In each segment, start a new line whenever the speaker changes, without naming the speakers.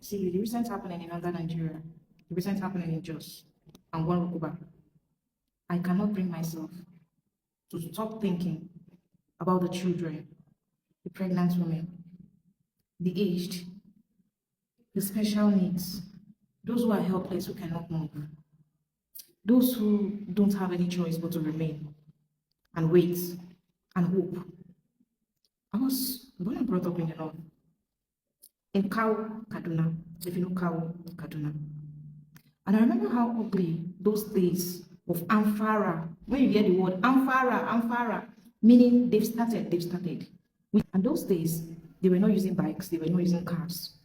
See, the recent happening in northern Nigeria, the recent happening in Jos and one Rukuba, I cannot bring myself to stop thinking about the children, the pregnant women, the aged, the special needs, those who are helpless, who cannot move, those who don't have any choice but to remain and wait and hope. I was born and brought up in the north, in Kau, Kaduna, if you know Kau, Kaduna. And I remember how ugly those days of Amphara, when you hear the word Amphara, Amphara, meaning they've started. And those days, they were not using bikes, they were not using cars.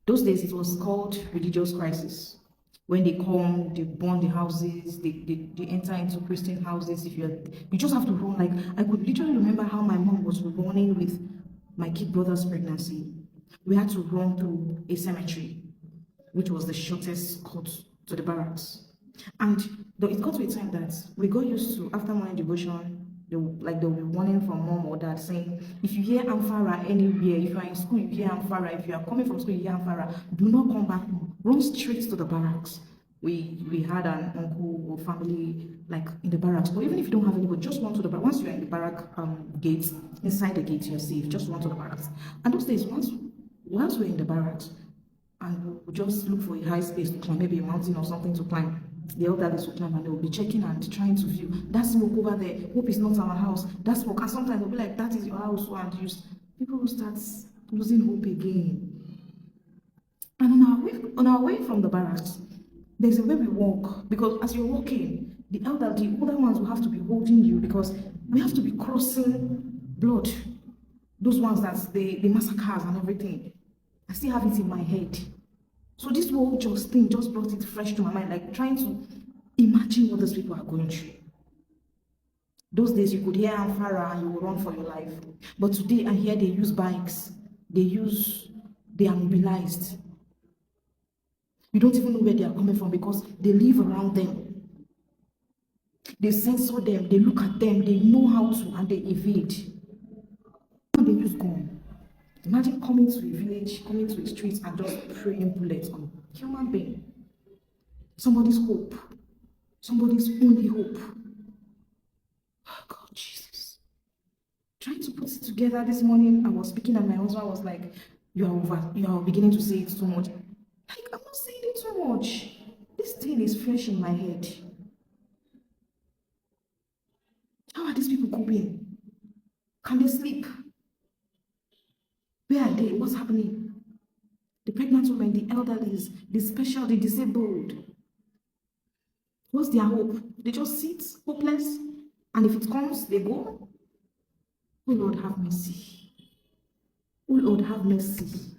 Those days, it was called religious crisis. When they come, they burn the houses, they enter into Christian houses. If you just have to run. Like, I could literally remember how my mom was running with my kid brother's pregnancy. We had to run through a cemetery, which was the shortest cut to the barracks. And it got to a time that we got used to, after morning devotion, they'll be warning from mom or dad saying, if you hear Amphara anywhere, if you are in school, you hear Amphara, if you are coming from school, you hear Amphara, do not come back home. Run straight to the barracks. We had an uncle or family like in the barracks, but even if you don't have anybody, just run to the barracks. Once you're in the barrack gates, inside the gate, you're safe. Just run to the barracks. And those days, once we're in the barracks, and we'll just look for a high space to climb, maybe a mountain or something to climb. The elders will climb and they'll be checking and trying to view. That smoke over there, hope it's not our house. That smoke, and sometimes they'll be like, that is your house, and people will start losing hope again. And on our way from the barracks, there's a way we walk, because as you're walking, the older ones will have to be holding you, because we have to be crossing blood. Those ones that the massacres and everything. I still have it in my head. So this whole thing just brought it fresh to my mind, like trying to imagine what those people are going through. Those days you could hear Amphara and you would run for your life. But today I hear they use bikes, they are mobilized. You don't even know where they are coming from, because they live around them. They censor them, they look at them, they know how to, and they evade. And they use gun. Imagine coming to a village, coming to a street, and just spraying bullets on a human being. Somebody's hope. Somebody's only hope. Oh God, Jesus. Trying to put it together this morning, I was speaking and my husband was like, you are beginning to say it too much. Like, I'm not saying it too much. This thing is fresh in my head. How are these people coping? Can they sleep? Where are they? What's happening? The pregnant women, the elderly, the special, the disabled. What's their hope? They just sit hopeless, and if it comes, they go. Oh Lord, have mercy. Oh Lord, have mercy.